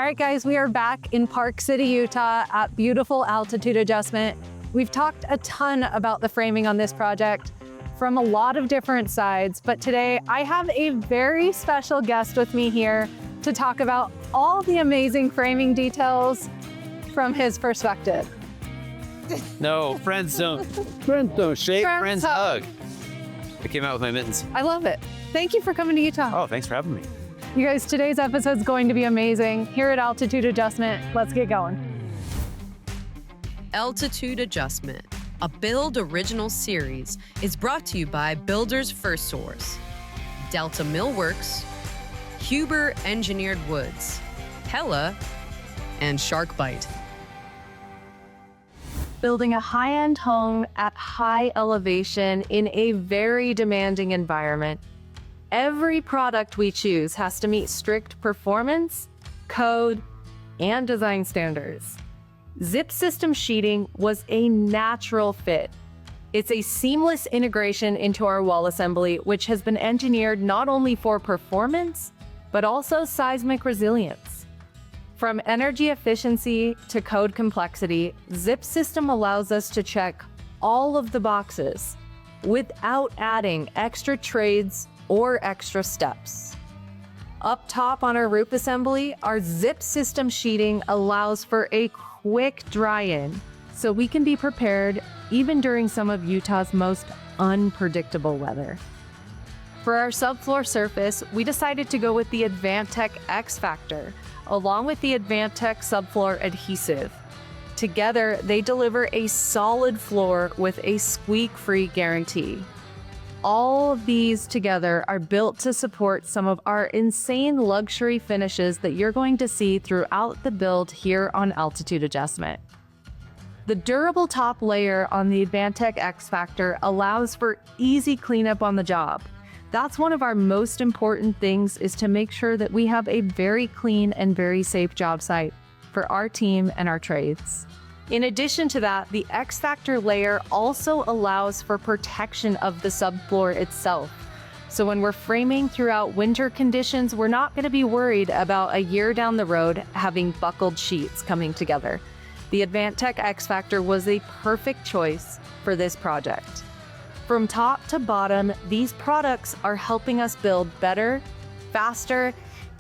All right, guys, we are back in Park City, Utah at beautiful altitude adjustment. We've talked a ton about the framing on this project from a lot of different sides, but today I have a very special guest with me here to talk about all the amazing framing details from his perspective. No, friends don't shake, friends hug. I came out with my mittens. I love it. Thank you for coming to Utah. Oh, thanks for having me. You guys, today's episode is going to be amazing. Here at Altitude Adjustment, let's get going. Altitude Adjustment, a Build Original series, is brought to you by Builders First Source, Delta Millworks, Huber Engineered Woods, Pella, and Sharkbite. Building a high-end home at high elevation in a very demanding environment. Every product we choose has to meet strict performance, code, and design standards. Zip system sheeting was a natural fit. It's a seamless integration into our wall assembly, which has been engineered not only for performance, but also seismic resilience. From energy efficiency to code complexity, Zip system allows us to check all of the boxes without adding extra trades or extra steps. Up top on our roof assembly, our Zip system sheeting allows for a quick dry-in, so we can be prepared even during some of Utah's most unpredictable weather. For our subfloor surface, we decided to go with the Advantech X Factor, along with the Advantech subfloor adhesive. Together, they deliver a solid floor with a squeak-free guarantee. All of these together are built to support some of our insane luxury finishes that you're going to see throughout the build here on Altitude Adjustment. The durable top layer on the Advantech X Factor allows for easy cleanup on the job. That's one of our most important things, is to make sure that we have a very clean and very safe job site for our team and our trades. In addition to that, the X Factor layer also allows for protection of the subfloor itself. So when we're framing throughout winter conditions, we're not going to be worried about a year down the road having buckled sheets coming together. The Advantech X Factor was a perfect choice for this project. From top to bottom, these products are helping us build better, faster,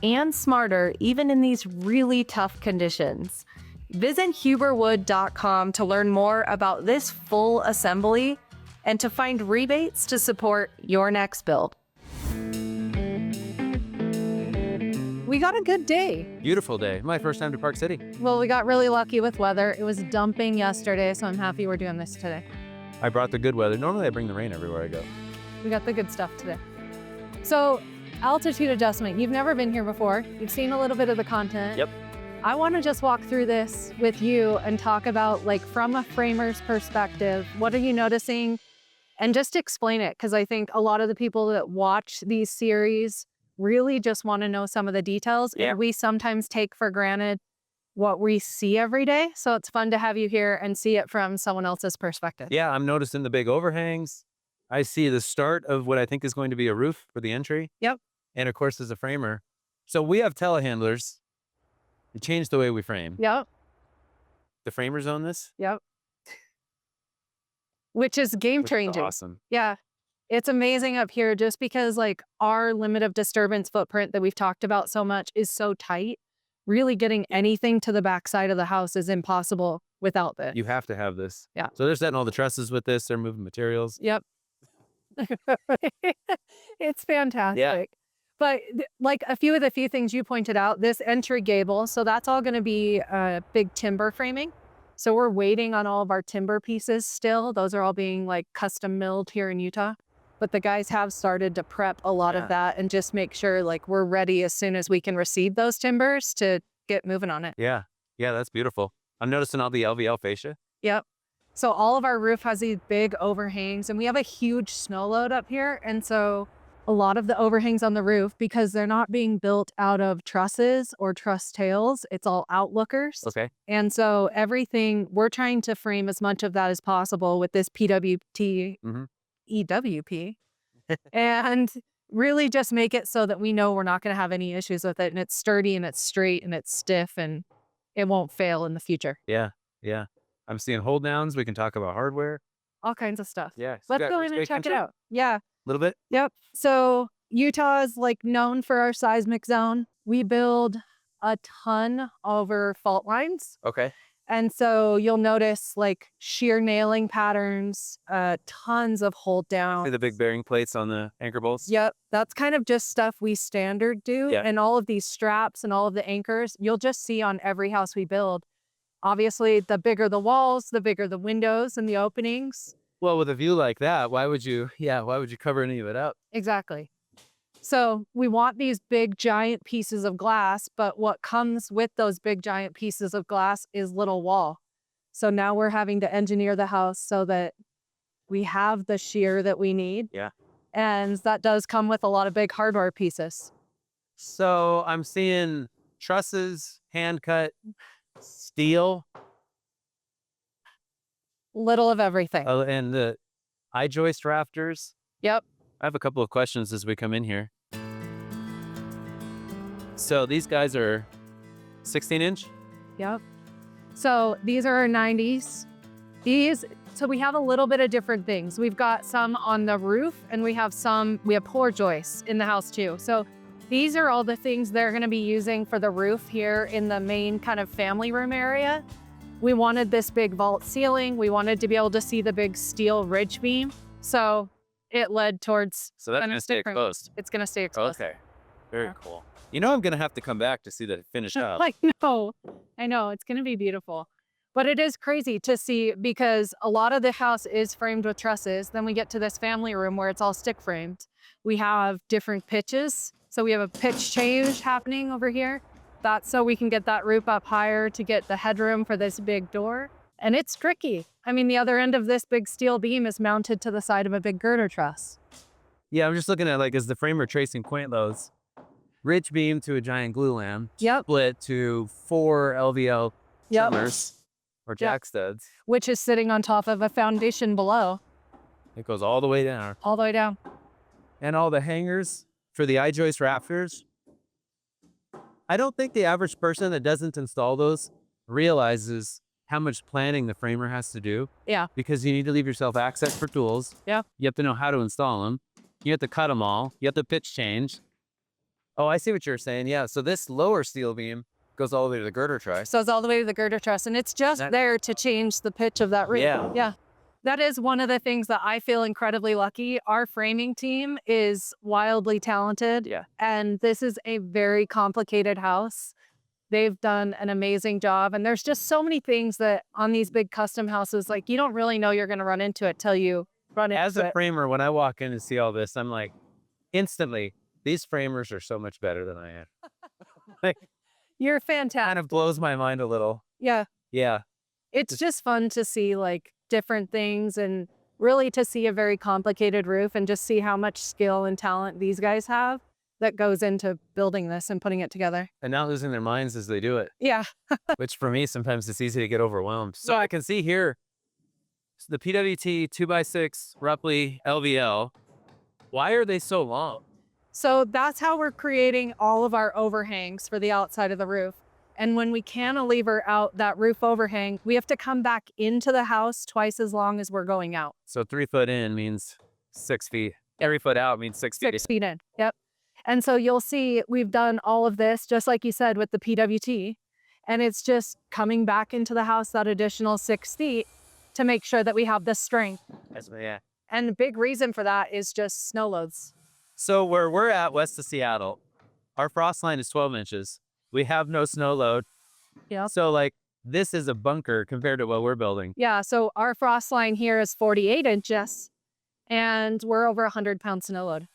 and smarter, even in these really tough conditions. Visit huberwood.com to learn more about this full assembly and to find rebates to support your next build. We got a good day. Beautiful day. My first time to Park City. Well, we got really lucky with weather. It was dumping yesterday, so I'm happy we're doing this today. I brought the good weather. Normally I bring the rain everywhere I go. We got the good stuff today. So, altitude adjustment. You've never been here before. You've seen a little bit of the content. Yep. I want to just walk through this with you and talk about, like, from a framer's perspective, what are you noticing? And just explain it, because I think a lot of the people that watch these series really just want to know some of the details. Yeah. And we sometimes take for granted what we see every day. So it's fun to have you here and see it from someone else's perspective. Yeah, I'm noticing the big overhangs. I see the start of what I think is going to be a roof for the entry. Yep. And of course, as a framer. So we have telehandlers. We changed the way we frame. Yep. The framers own this. Yep. Which is game Which is changing. awesome. Yeah. It's amazing up here just because, like, our limit of disturbance footprint that we've talked about so much is so tight. Really getting anything to the backside of the house is impossible without this. You have to have this. Yeah. So they're setting all the trusses with this. They're moving materials. Yep. It's fantastic. Yeah. But like a few things you pointed out, this entry gable, so that's all going to be big timber framing. So we're waiting on all of our timber pieces still. Those are all being, like, custom milled here in Utah. But the guys have started to prep a lot of that and just make sure, like, we're ready as soon as we can receive those timbers to get moving on it. Yeah. Yeah, that's beautiful. I'm noticing all the LVL fascia. Yep. So all of our roof has these big overhangs, and we have a huge snow load up here. And so a lot of the overhangs on the roof, because they're not being built out of trusses or truss tails, it's all outlookers. Okay. And so everything, we're trying to frame as much of that as possible with this PWT Mhm. EWP. And really just make it so that we know we're not going to have any issues with it, and it's sturdy and it's straight and it's stiff and it won't fail in the future. Yeah. Yeah. I'm seeing hold downs. We can talk about hardware. All kinds of stuff. Yeah. Let's go in and check it out. Yeah. A little bit. Yep. So Utah is like known for our seismic zone. We build a ton over fault lines. Okay. And so you'll notice like shear nailing patterns, tons of hold down. The big bearing plates on the anchor bolts. Yep. That's kind of just stuff we standard do. Yeah. And all of these straps and all of the anchors, you'll just see on every house we build. Obviously, the bigger the walls, the bigger the windows and the openings. Well, with a view like that, why would you cover any of it up? Exactly. So we want these big giant pieces of glass, but what comes with those big giant pieces of glass is little wall. So now we're having to engineer the house so that we have the shear that we need. Yeah. And that does come with a lot of big hardware pieces. So I'm seeing trusses, hand cut, steel, Little of everything. and the I-joist rafters. Yep. I have a couple of questions as we come in here. So these guys are 16-inch? Yep. So these are our 90s. So we have a little bit of different things. We've got some on the roof and we have pour joists in the house too. So these are all the things they're going to be using for the roof here in the main kind of family room area. We wanted this big vault ceiling. We wanted to be able to see the big steel ridge beam. So it led towards. So that's going to stay exposed. It's going to stay exposed. Okay. Very Yeah. cool. You know, I'm going to have to come back to see the finished up. I know, it's going to be beautiful. But it is crazy to see because a lot of the house is framed with trusses. Then we get to this family room where it's all stick framed. We have different pitches. So we have a pitch change happening over here. That's so we can get that roof up higher to get the headroom for this big door. And it's tricky. I mean, the other end of this big steel beam is mounted to the side of a big girder truss. Yeah, I'm just looking at like as the framer tracing point loads. Ridge beam to a giant glue lam. Yep. Split to 4 LVL trimmers or jack studs. Which is sitting on top of a foundation below. It goes all the way down. All the way down. And all the hangers for the I-joist rafters. I don't think the average person that doesn't install those realizes how much planning the framer has to do. Yeah. Because you need to leave yourself access for tools. Yeah. You have to know how to install them. You have to cut them all. You have to pitch change. Oh, I see what you're saying. Yeah. So this lower steel beam goes all the way to the girder truss. So it's all the way to the girder truss, and it's just there to change the pitch of that roof. Yeah. Yeah. That is one of the things that I feel incredibly lucky. Our framing team is wildly talented. Yeah. And this is a very complicated house. They've done an amazing job. And there's just so many things that on these big custom houses, like you don't really know you're going to run into it till you run into it. As a framer, when I walk in and see all this, I'm like, instantly, these framers are so much better than I am. Like, You're fantastic. kind of blows my mind a little. Yeah. Yeah. It's just fun to see like different things and really to see a very complicated roof and just see how much skill and talent these guys have that goes into building this and putting it together. And not losing their minds as they do it, Yeah. which for me, sometimes it's easy to get overwhelmed. So I can see here, the PWT 2x6 roughly LVL. Why are they so long? So that's how we're creating all of our overhangs for the outside of the roof. And when we cantilever out that roof overhang, we have to come back into the house twice as long as we're going out. So 3 foot in means 6 feet. Every foot out means 6 feet. 6 feet in. Yep. And so you'll see we've done all of this, just like you said, with the PWT. And it's just coming back into the house that additional 6 feet to make sure that we have the strength. Yeah. And the big reason for that is just snow loads. So where we're at west of Seattle, our frost line is 12 inches. We have no snow load. Yeah. So like this is a bunker compared to what we're building. Yeah. So our frost line here is 48 inches and we're over 100-pound snow load.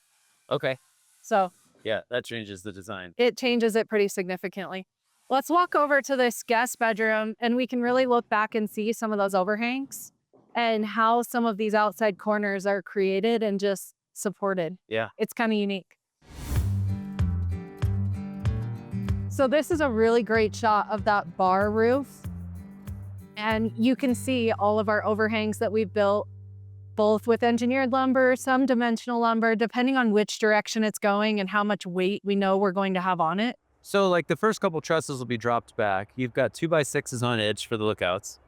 Okay. So Yeah, that changes the design. it changes it pretty significantly. Let's walk over to this guest bedroom and we can really look back and see some of those overhangs and how some of these outside corners are created and just supported. Yeah. It's kind of unique. So this is a really great shot of that bar roof. And you can see all of our overhangs that we've built. both with engineered lumber, some dimensional lumber, depending on which direction it's going and how much weight we know we're going to have on it. So like the first couple trusses will be dropped back. You've got 2x6s on edge for the lookouts.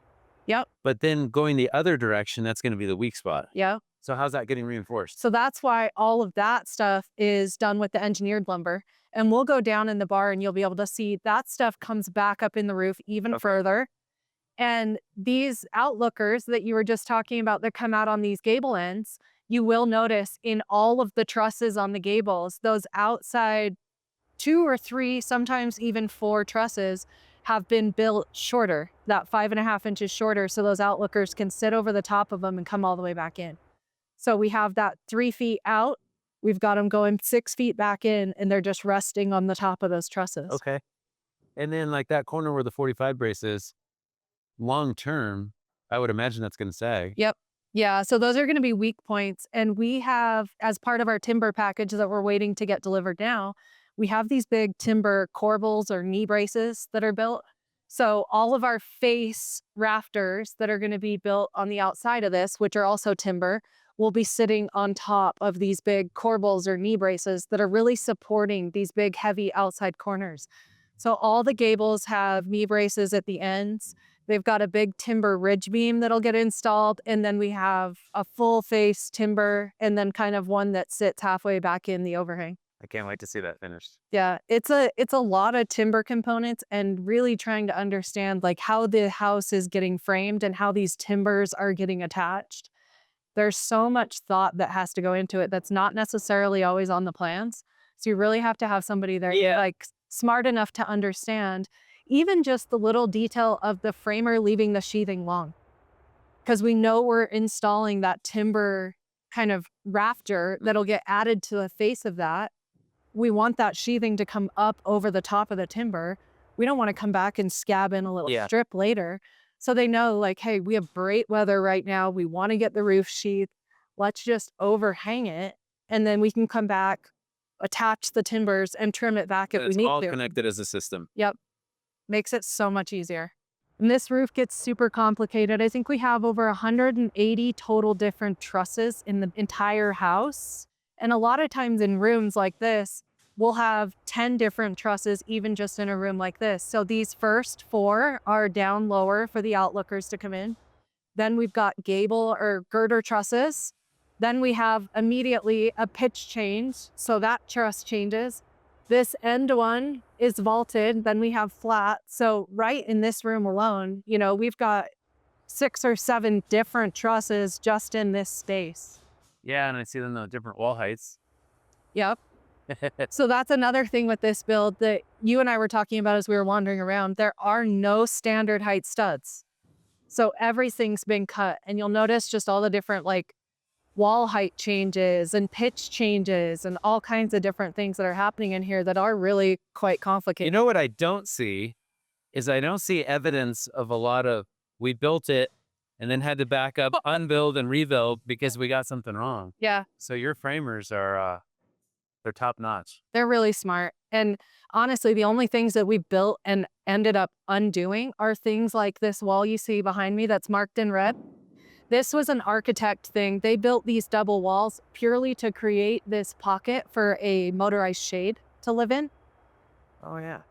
Yep. But then going the other direction, that's going to be the weak spot. Yep. So how's that getting reinforced? So that's why all of that stuff is done with the engineered lumber. And we'll go down in the bar and you'll be able to see that stuff comes back up in the roof even further. And these outlookers that you were just talking about that come out on these gable ends, you will notice in all of the trusses on the gables, those outside 2 or 3, sometimes even 4 trusses have been built shorter, that 5.5 inches shorter, so those outlookers can sit over the top of them and come all the way back in. So we have that 3 feet out, we've got them going 6 feet back in, and they're just resting on the top of those trusses. Okay. And then like that corner where the 45 brace is, long term, I would imagine that's going to sag. Yep. Yeah, so those are going to be weak points. And we have, as part of our timber package that we're waiting to get delivered now, we have these big timber corbels or knee braces that are built. So all of our face rafters that are going to be built on the outside of this, which are also timber, will be sitting on top of these big corbels or knee braces that are really supporting these big, heavy outside corners. So all the gables have knee braces at the ends. They've got a big timber ridge beam that'll get installed. And then we have a full face timber and then kind of one that sits halfway back in the overhang. I can't wait to see that finished. Yeah, it's a lot of timber components and really trying to understand like how the house is getting framed and how these timbers are getting attached. There's so much thought that has to go into it that's not necessarily always on the plans. So you really have to have somebody there like smart enough to understand even just the little detail of the framer leaving the sheathing long. Because we know we're installing that timber kind of rafter that'll get added to the face of that. We want that sheathing to come up over the top of the timber. We don't want to come back and scab in a little strip later. So they know like, hey, we have great weather right now. We want to get the roof sheath. Let's just overhang it. And then we can come back, attach the timbers and trim it back if we need to. It's all connected as a system. Yep. Makes it so much easier. And this roof gets super complicated. I think we have over 180 total different trusses in the entire house. And a lot of times in rooms like this, we'll have 10 different trusses, even just in a room like this. So these first 4 are down lower for the outlookers to come in. Then we've got gable or girder trusses. Then we have immediately a pitch change. So that truss changes. This end one is vaulted, then we have flat. So right in this room alone, you know, we've got 6 or 7 different trusses just in this space. Yeah, and I see them the different wall heights. Yep. So that's another thing with this build that you and I were talking about as we were wandering around. There are no standard height studs. So everything's been cut. And you'll notice just all the different like wall height changes and pitch changes and all kinds of different things that are happening in here that are really quite complicated. You know what I don't see is I don't see evidence of a lot of we built it and then had to back up, unbuild and rebuild because we got something wrong. Yeah. So your framers are they're top notch. They're really smart. And honestly, the only things that we built and ended up undoing are things like this wall you see behind me that's marked in red. This was an architect thing. They built these double walls purely to create this pocket for a motorized shade to live in. Oh, yeah.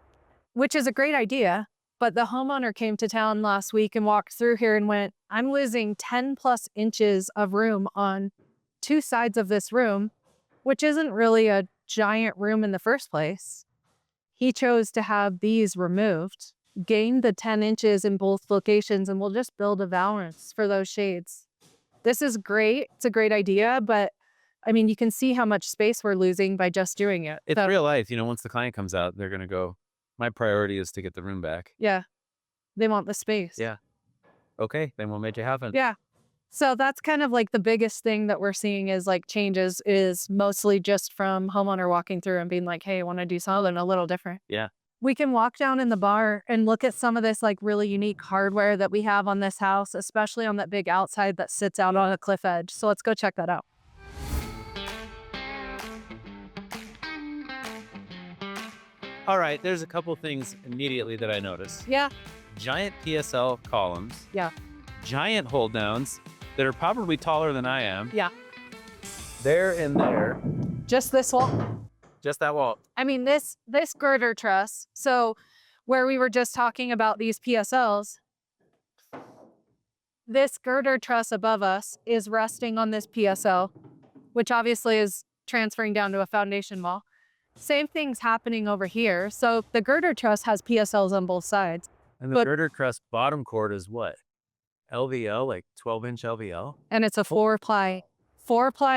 Which is a great idea. But the homeowner came to town last week and walked through here and went, I'm losing 10 plus inches of room on 2 sides of this room, which isn't really a giant room in the first place. He chose to have these removed, gain the 10 inches in both locations, and we'll just build a valance for those shades. This is great. It's a great idea, but I mean, you can see how much space we're losing by just doing it. It's real life. You know, once the client comes out, they're going to go, my priority is to get the room back. Yeah. They want the space. Yeah. Okay. Then we'll make it happen. Yeah. So that's kind of like the biggest thing that we're seeing is like changes is mostly just from homeowner walking through and being like, hey, I want to do something a little different. Yeah. We can walk down in the bar and look at some of this like really unique hardware that we have on this house, especially on that big outside that sits out on a cliff edge. So let's go check that out. All right. There's a couple things immediately that I noticed. Yeah. Giant PSL columns. Yeah. Giant hold downs that are probably taller than I am. Yeah. There and there. Just this wall. Just that wall. I mean, this girder truss. So where we were just talking about these PSLs, this girder truss above us is resting on this PSL, which obviously is transferring down to a foundation wall. Same thing's happening over here. So the girder truss has PSLs on both sides. And the But- girder truss bottom chord is what? LVL, like 12-inch LVL? And it's a four ply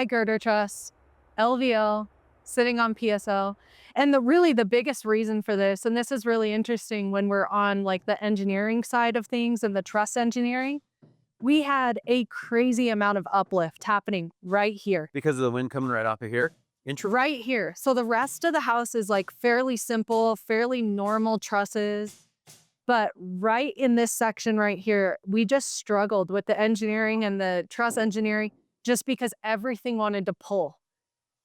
girder truss, LVL, sitting on PSL. And the biggest reason for this, and this is really interesting when we're on like the engineering side of things and the truss engineering, we had a crazy amount of uplift happening right here. Because of the wind coming right off of here? Right here. So the rest of the house is like fairly simple, fairly normal trusses. But right in this section right here, we just struggled with the engineering and the truss engineering just because everything wanted to pull.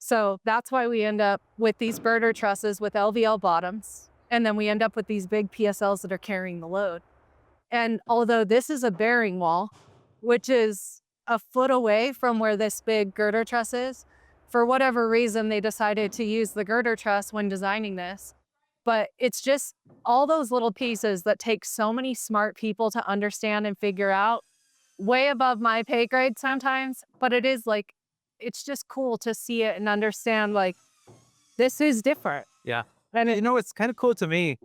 So that's why we end up with these girder trusses with LVL bottoms. And then we end up with these big PSLs that are carrying the load. And although this is a bearing wall, which is a foot away from where this big girder truss is, for whatever reason, they decided to use the girder truss when designing this. But it's just all those little pieces that take so many smart people to understand and figure out, way above my pay grade sometimes. But it is like, it's just cool to see it and understand like, this is different. Yeah. And You know what's kind of cool to me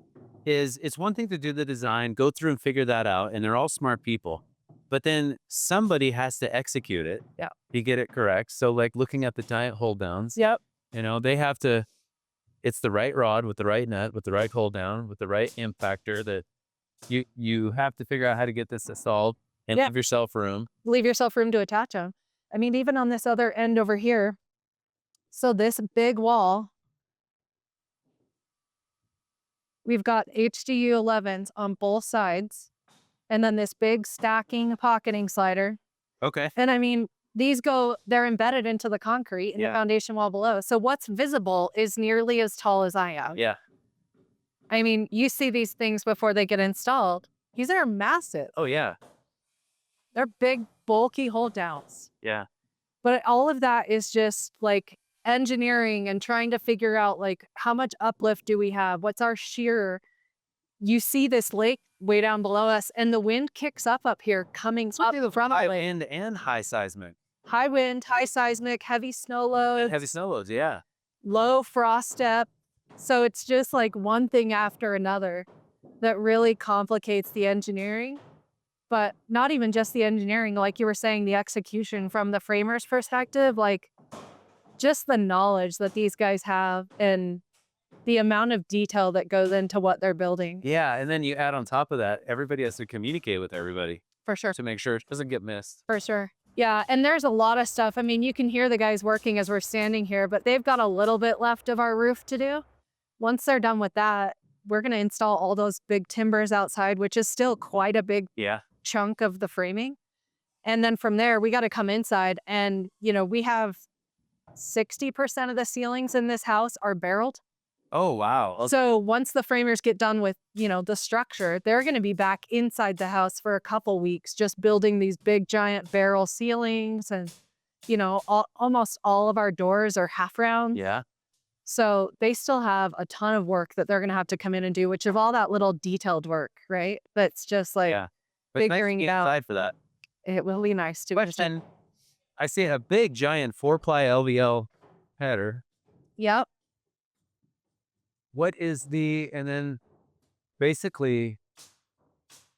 is it's one thing to do the design, go through and figure that out, and they're all smart people. But then somebody has to execute it. Yeah. To get it correct. So like looking at the giant hold downs, Yep. they have to, it's the right rod with the right nut, with the right hold down, with the right impactor that you have to figure out how to get this installed and Yeah. leave yourself room. Leave yourself room to attach them. I mean, even on this other end over here. So this big wall, we've got HDU 11s on both sides. And then this big stacking pocketing slider. Okay. And I mean, they're embedded into the concrete in the foundation wall below. So what's visible is nearly as tall as I am. Yeah. I mean, you see these things before they get installed. These are massive. Oh yeah. They're big, bulky hold downs. Yeah. But all of that is just like engineering and trying to figure out like how much uplift do we have? What's our shear? You see this lake way down below us and the wind kicks up here coming up from High the lake. wind and high seismic. High wind, high seismic, heavy snow loads, Heavy snow loads, yeah. low frost depth. So it's just like one thing after another that really complicates the engineering. But not even just the engineering, like you were saying, the execution from the framer's perspective, like just the knowledge that these guys have and the amount of detail that goes into what they're building. Yeah, and then you add on top of that, everybody has to communicate with everybody For sure. to make sure it doesn't get missed. For sure. Yeah, and there's a lot of stuff. I mean, you can hear the guys working as we're standing here, but they've got a little bit left of our roof to do. Once they're done with that, we're going to install all those big timbers outside, which is still quite a big chunk of the framing. And then from there, we got to come inside and, we have 60% of the ceilings in this house are barreled. Oh, wow. Okay. So once the framers get done with, the structure, they're going to be back inside the house for a couple weeks, just building these big giant barrel ceilings. And, almost all of our doors are half round. Yeah. So they still have a ton of work that they're going to have to come in and do, which is all that little detailed work, right? That's just like figuring it out. Nice for that. It will be nice to. Question. I see a big giant 4-ply LVL header. Yep. What is and then basically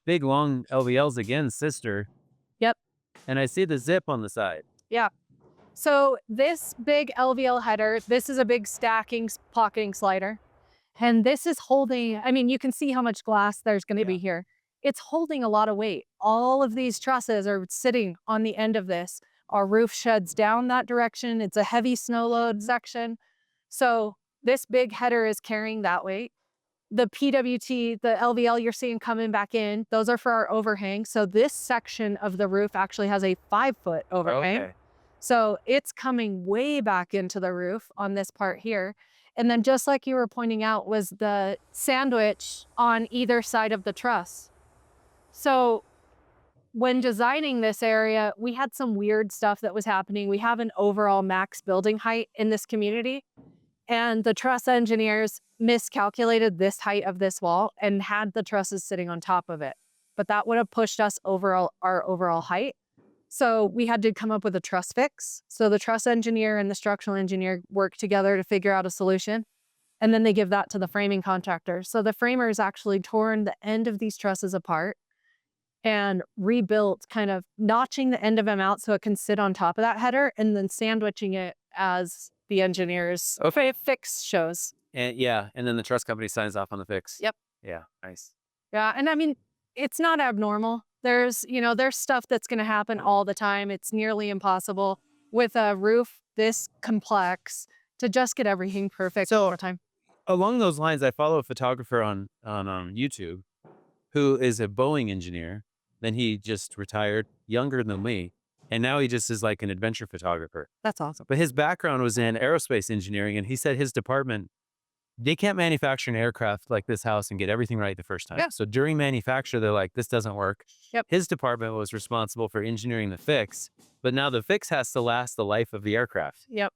big long LVLs again, sister. Yep. And I see the zip on the side. Yeah. So this big LVL header, this is a big stacking pocketing slider. And this is holding, I mean, you can see how much glass there's going to be here. It's holding a lot of weight. All of these trusses are sitting on the end of this. Our roof sheds down that direction. It's a heavy snow load section. So this big header is carrying that weight. The PWT, the LVL you're seeing coming back in, those are for our overhang. So this section of the roof actually has a 5-foot overhang. Okay. So it's coming way back into the roof on this part here. And then just like you were pointing out was the sandwich on either side of the truss. So when designing this area, we had some weird stuff that was happening. We have an overall max building height in this community, and the truss engineers miscalculated this height of this wall and had the trusses sitting on top of it. But that would have pushed us our overall height. So we had to come up with a truss fix. So the truss engineer and the structural engineer work together to figure out a solution. And then they give that to the framing contractor. So the framers actually torn the end of these trusses apart and rebuilt, kind of notching the end of them out so it can sit on top of that header, and then sandwiching it as the engineer's fix shows. And yeah, and then the trust company signs off on the fix. Yep. Yeah, nice. Yeah, and I mean, it's not abnormal. There's stuff that's going to happen all the time. It's nearly impossible with a roof this complex to just get everything perfect all the time. Along those lines, I follow a photographer on YouTube who is a Boeing engineer. Then he just retired, younger than me, and now he just is like an adventure photographer. That's awesome. But his background was in aerospace engineering, and he said his department, they can't manufacture an aircraft like this house and get everything right the first time. Yeah. So during manufacture, they're like, this doesn't work. Yep. His department was responsible for engineering the fix, but now the fix has to last the life of the aircraft. Yep.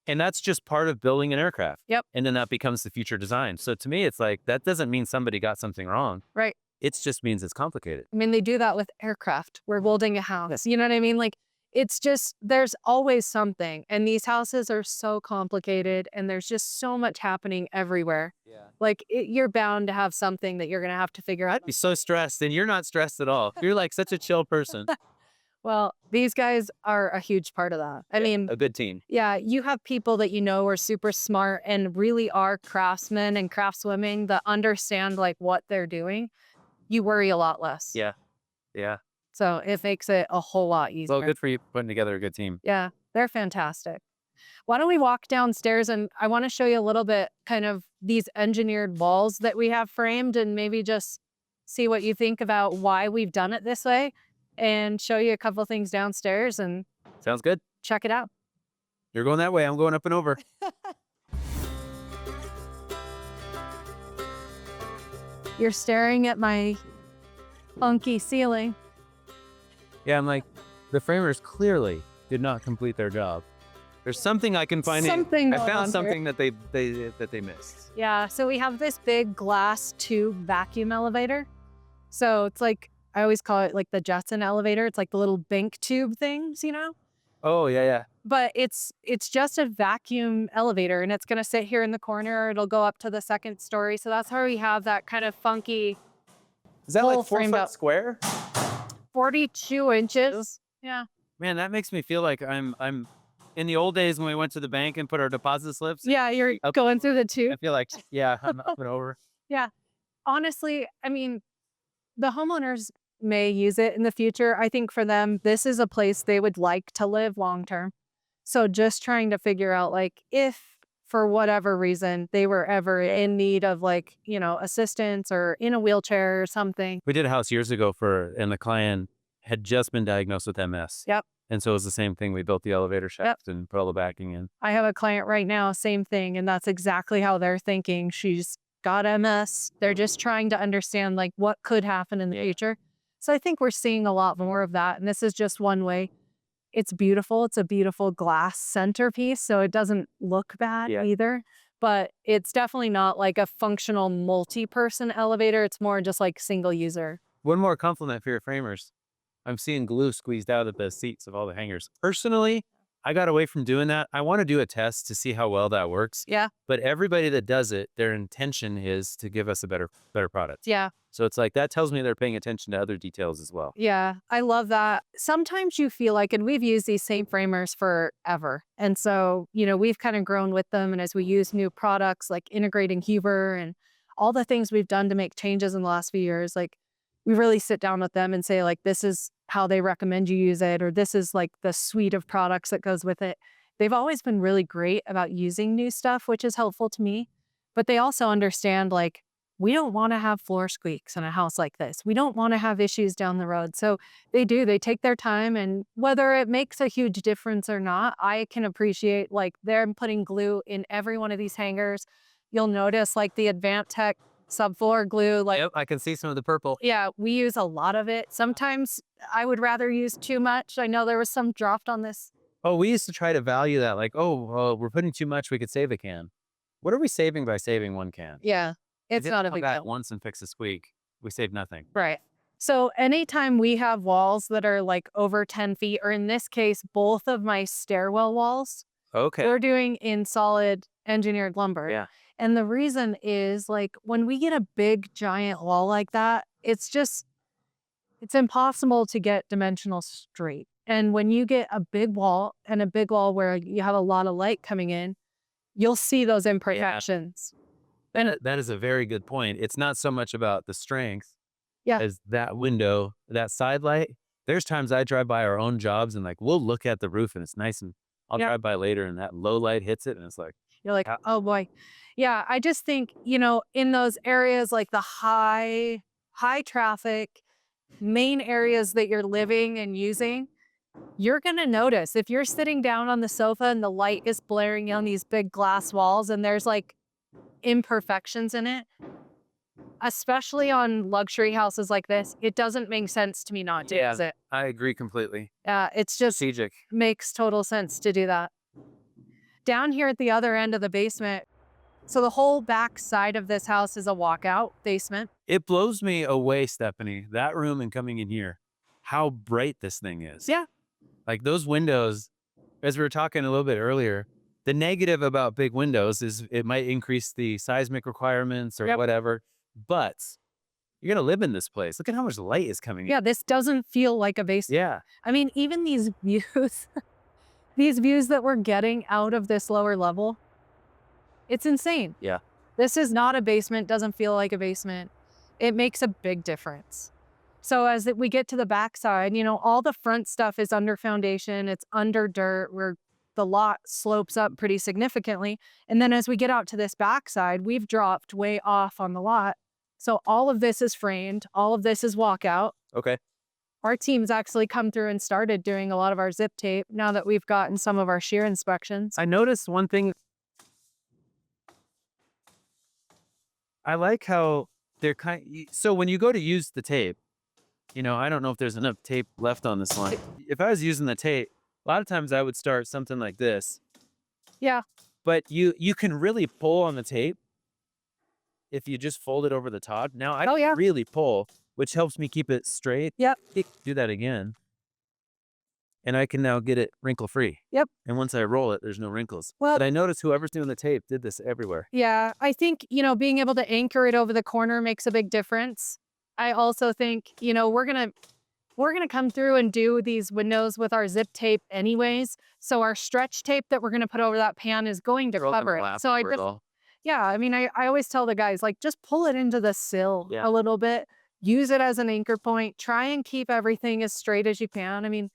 And that's just part of building an aircraft. Yep. And then that becomes the future design. So to me, it's like, that doesn't mean somebody got something wrong. Right. It just means it's complicated. I mean, they do that with aircraft. We're building a house. You know what I mean? Like, it's just, there's always something. And these houses are so complicated, and there's just so much happening everywhere. Yeah. Like, you're bound to have something that you're going to have to figure out. Be so stressed, and you're not stressed at all. You're like such a chill person. Well, these guys are a huge part of that. I mean, a good team. yeah, you have people that are super smart and really are craftsmen and craftswomen that understand like what they're doing. You worry a lot less. Yeah. Yeah. So it makes it a whole lot easier. Well, good for you putting together a good team. Yeah, they're fantastic. Why don't we walk downstairs, and I want to show you a little bit kind of these engineered walls that we have framed, and maybe just see what you think about why we've done it this way, and show you a couple things downstairs and Sounds good. check it out. You're going that way. I'm going up and over. You're staring at my funky ceiling. Yeah, I'm like, the framers clearly did not complete their job. There's something I can find. Something I going on found here. something that they missed. Yeah, so we have this big glass tube vacuum elevator. So it's like, I always call it like the Jetson elevator. It's like the little bank tube things, Oh, yeah, yeah. But it's just a vacuum elevator, and it's going to sit here in the corner. It'll go up to the second story. So that's how we have that kind of funky Is that Whole like 4 framed foot up. square? 42 inches. Yeah. Man, that makes me feel like I'm in the old days when we went to the bank and put our deposit slips. Yeah, you're Up. going through the I tube. feel like, yeah, I'm up and over. Honestly, I mean, the homeowners may use it in the future. I think for them, this is a place they would like to live long term. So just trying to figure out, like, if for whatever reason they were ever in need of assistance or in a wheelchair or something. We did a house years ago and the client had just been diagnosed with MS. Yep. And so it was the same thing. We built the elevator shaft and put all the backing in. I have a client right now, same thing. And that's exactly how they're thinking. She's got MS. They're just trying to understand like what could happen in the future. So I think we're seeing a lot more of that. And this is just one way. It's beautiful. It's a beautiful glass centerpiece. So it doesn't look bad either. But it's definitely not like a functional multi-person elevator. It's more just like single user. One more compliment for your framers. I'm seeing glue squeezed out of the seats of all the hangers. Personally, I got away from doing that. I want to do a test to see how well that works. Yeah. But everybody that does it, their intention is to give us a better product. Yeah. So it's like, that tells me they're paying attention to other details as well. Yeah. I love that. Sometimes you feel like, and we've used these same framers forever. And so, we've kind of grown with them. And as we use new products like integrating Huber and all the things we've done to make changes in the last few years, like we really sit down with them and say like, this is how they recommend you use it, or this is like the suite of products that goes with it. They've always been really great about using new stuff, which is helpful to me. But they also understand like, we don't want to have floor squeaks in a house like this. We don't want to have issues down the road. So they take their time, and whether it makes a huge difference or not, I can appreciate like they're putting glue in every one of these hangers. You'll notice like the Advantech subfloor glue. Like, Yep, I can see some of the purple. yeah, we use a lot of it. Sometimes I would rather use too much. I know there was some dropped on this. Oh, we used to try to value that, like, oh, well, we're putting too much, we could save a can. What are we saving by saving one can? Yeah, We it's did not a all big that deal. once and fix a squeak. We saved nothing. Right. So anytime we have walls that are like over 10 feet, or in this case, both of my stairwell walls, Okay. they're doing in solid engineered lumber. Yeah. And the reason is like when we get a big giant wall like that, it's impossible to get dimensional straight. And when you get a big wall and a big wall where you have a lot of light coming in, you'll see those imperfections. And that is a very good point. It's not so much about the strength Yeah. as that window, that side light. There's times I drive by our own jobs and like we'll look at the roof and it's nice, and I'll Yeah. drive by later and that low light hits it and it's like, You're like, How- oh boy. Yeah, I just think, in those areas like the high traffic main areas that you're living and using, you're going to notice if you're sitting down on the sofa and the light is blaring on these big glass walls and there's like imperfections in it, especially on luxury houses like this, it doesn't make sense to me not to Yeah. use it. I agree completely. It's just Strategic. makes total sense to do that. Down here at the other end of the basement, so the whole back side of this house is a walkout basement. It blows me away, Stephanie, that room and coming in here, how bright this thing is. Yeah. Like those windows, as we were talking a little bit earlier, the negative about big windows is it might increase the seismic requirements or Yep. whatever, but you're going to live in this place. Look at how much light is coming in. Yeah, this doesn't feel like a basement. Yeah. I mean, even these views, these views that we're getting out of this lower level, it's insane. Yeah. This is not a basement, doesn't feel like a basement. It makes a big difference. So as we get to the backside, all the front stuff is under foundation, it's under dirt where the lot slopes up pretty significantly. And then as we get out to this backside, we've dropped way off on the lot. So all of this is framed, all of this is walkout. Okay. Our team's actually come through and started doing a lot of our zip tape now that we've gotten some of our shear inspections. I noticed one thing. I like how they're so when you go to use the tape, I don't know if there's enough tape left on this line. If I was using the tape, a lot of times I would start something like this. Yeah. But you can really pull on the tape if you just fold it over the top. Now I Oh, yeah. really pull, which helps me keep it straight. Yep. Do that again. And I can now get it wrinkle free. Yep. And once I roll it, there's no wrinkles. Well, But I noticed whoever's doing the tape did this everywhere. yeah, I think, being able to anchor it over the corner makes a big difference. I also think, we're going to come through and do these windows with our zip tape anyways. So our stretch tape that we're going to put over that pan is going to cover it. So I mean, I always tell the guys, like, just pull it into the sill a little bit, use it as an anchor point, try and keep everything as straight as you can. I mean,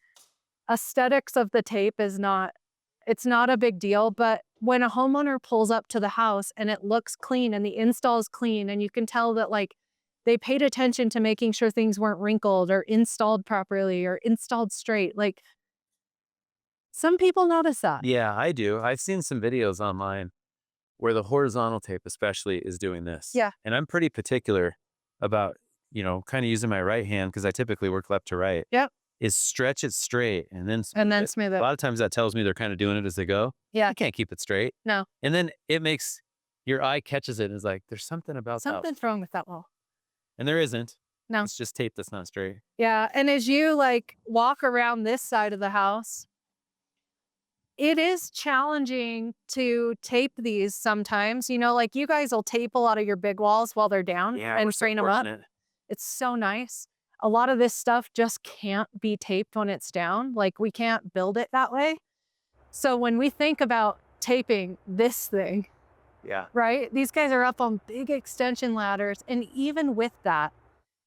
aesthetics of the tape it's not a big deal, but when a homeowner pulls up to the house and it looks clean and the install is clean and you can tell that like they paid attention to making sure things weren't wrinkled or installed properly or installed straight. Like some people notice that. Yeah, I do. I've seen some videos online where the horizontal tape especially is doing this. Yeah. And I'm pretty particular about, kind of using my right hand because I typically work left to right. Yep. Is stretch it straight and then Smooth A it. lot of times that tells me they're kind of doing it as they go. Yeah. I can't keep it straight. No. And then it makes your eye catches it and is like, there's something about that. Something's wrong with that wall. And there isn't. No. It's just tape that's not straight. Yeah. And as you like walk around this side of the house, it is challenging to tape these sometimes. Like you guys will tape a lot of your big walls while they're down and strain them up. It's so nice. A lot of this stuff just can't be taped when it's down. Like we can't build it that way. So when we think about taping this thing, Yeah. right? These guys are up on big extension ladders. And even with that,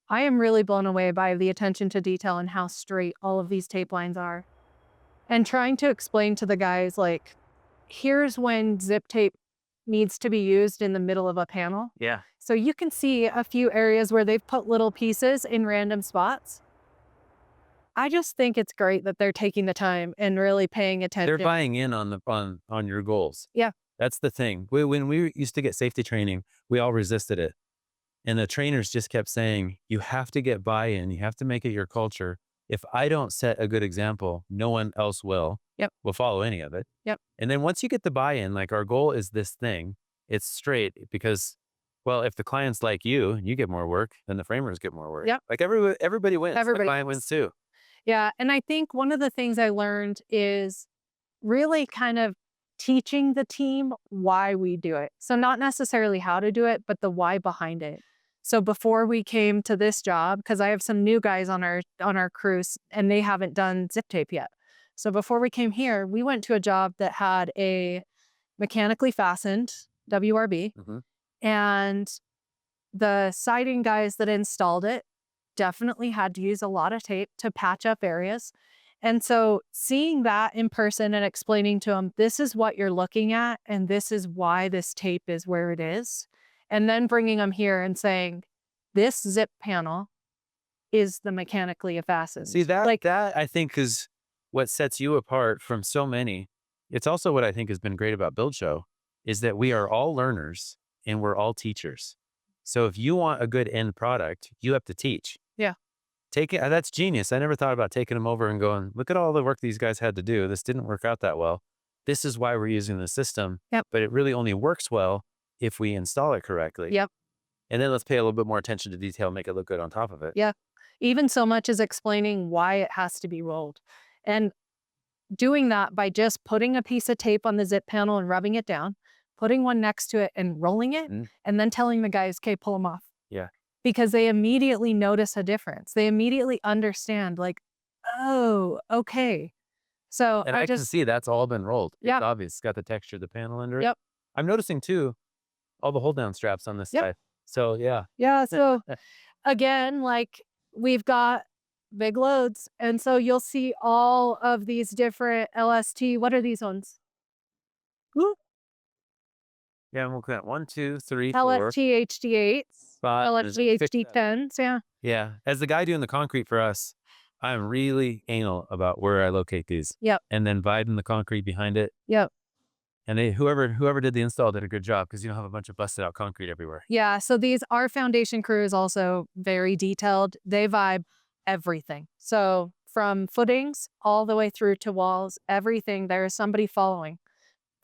I am really blown away by the attention to detail and how straight all of these tape lines are. And trying to explain to the guys, like, here's when zip tape needs to be used in the middle of a panel. Yeah. So you can see a few areas where they've put little pieces in random spots. I just think it's great that they're taking the time and really paying attention. They're buying in on your goals. Yeah. That's the thing. When we used to get safety training, we all resisted it. And the trainers just kept saying, you have to get buy-in. You have to make it your culture. If I don't set a good example, no one else will. Yep. Will follow any of it. Yep. And then once you get the buy-in, like our goal is this thing, it's straight because, well, if the clients like you and you get more work, then the framers get more work. Yep. Like everybody wins. Everybody The client wins. wins too. Yeah. And I think one of the things I learned is really kind of teaching the team why we do it. So not necessarily how to do it, but the why behind it. So before we came to this job, because I have some new guys on our crews and they haven't done zip tape yet. So before we came here, we went to a job that had a mechanically fastened WRB, Mhm. and the siding guys that installed it definitely had to use a lot of tape to patch up areas. And so seeing that in person and explaining to them, this is what you're looking at, and this is why this tape is where it is. And then bringing them here and saying, this zip panel is the mechanically fastened. See, that like that I think is what sets you apart from so many. It's also what I think has been great about Build Show is that we are all learners and we're all teachers. So if you want a good end product, you have to teach. Yeah. Take it. That's genius. I never thought about taking them over and going, look at all the work these guys had to do. This didn't work out that well. This is why we're using the system. Yep. But it really only works well if we install it correctly. Yep. And then let's pay a little bit more attention to detail, make it look good on top of it. Yeah. Even so much as explaining why it has to be rolled. And doing that by just putting a piece of tape on the zip panel and rubbing it down, putting one next to it and rolling it, and then telling the guys, okay, pull them off. Yeah. Because they immediately notice a difference. They immediately understand, like, oh, okay. So And I can see that's all been rolled. Yeah. It's obvious. It's got the texture of the panel under it. Yep. I'm noticing too, all the hold down straps on this Yep. side. So yeah. Yeah. So again, like we've got big loads. And so you'll see all of these different LST. What are these ones? Yeah, I'm looking at 1, 2, 3, 4, LST HD8s, 5, LST HD10s. Yeah. Yeah. As the guy doing the concrete for us, I'm really anal about where I locate these. Yep. And then vibing the concrete behind it. Yep. And whoever did the install did a good job because you don't have a bunch of busted out concrete everywhere. Yeah. So our foundation crew is also very detailed. They vibe everything. So from footings all the way through to walls, everything, there is somebody following.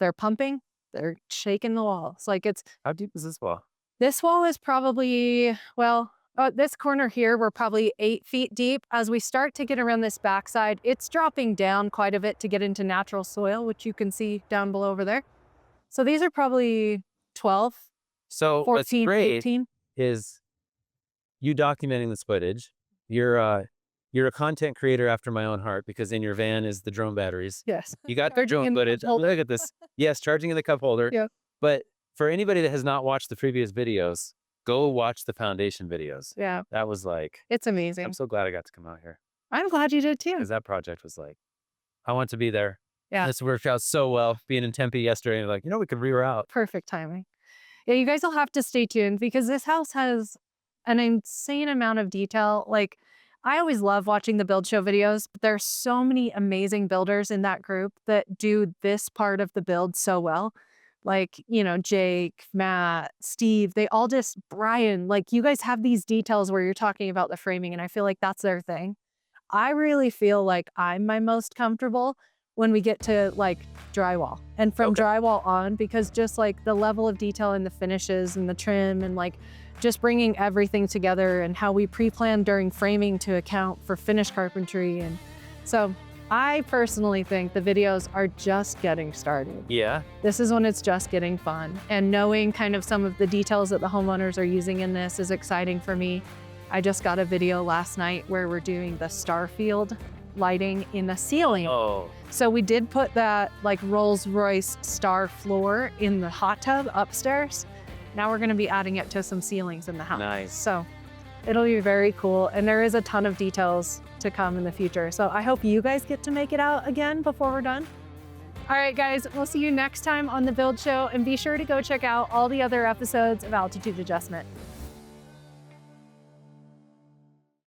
They're pumping, they're shaking the walls. Like How deep is this wall? this wall is probably, this corner here, we're probably 8 feet deep. As we start to get around this backside, it's dropping down quite a bit to get into natural soil, which you can see down below over there. So these are probably 12, So what's 14, great 18. is you documenting this footage. You're a content creator after my own heart because in your van is the drone batteries. Yes. You got the Charging drone in the footage. cup holder. Look at this. Yes, charging in the cup holder. Yeah. But for anybody that has not watched the previous videos, go watch the foundation videos. Yeah. That was like, It's amazing. I'm so glad I got to come out here I'm glad you did too. because that project was like, I want to be there. Yeah. This worked out so well. Being in Tempe yesterday, and like, we could reroute. Perfect timing. Yeah, you guys will have to stay tuned because this house has an insane amount of detail. Like, I always love watching the Build Show videos, but there's so many amazing builders in that group that do this part of the build so well. Like, Jake, Matt, Steve, Brian, like you guys have these details where you're talking about the framing, and I feel like that's their thing. I really feel like I'm my most comfortable when we get to like drywall and from drywall on, because just like the level of detail in the finishes and the trim and like just bringing everything together and how we pre-plan during framing to account for finish carpentry. And so I personally think the videos are just getting started. Yeah. This is when it's just getting fun, and knowing kind of some of the details that the homeowners are using in this is exciting for me. I just got a video last night where we're doing the Starfield lighting in the ceiling. Oh. So we did put that like Rolls-Royce star floor in the hot tub upstairs. Now we're gonna be adding it to some ceilings in the house. Nice. So it'll be very cool. And there is a ton of details to come in the future. So I hope you guys get to make it out again before we're done. All right, guys, we'll see you next time on the Build Show, and be sure to go check out all the other episodes of Altitude Adjustment.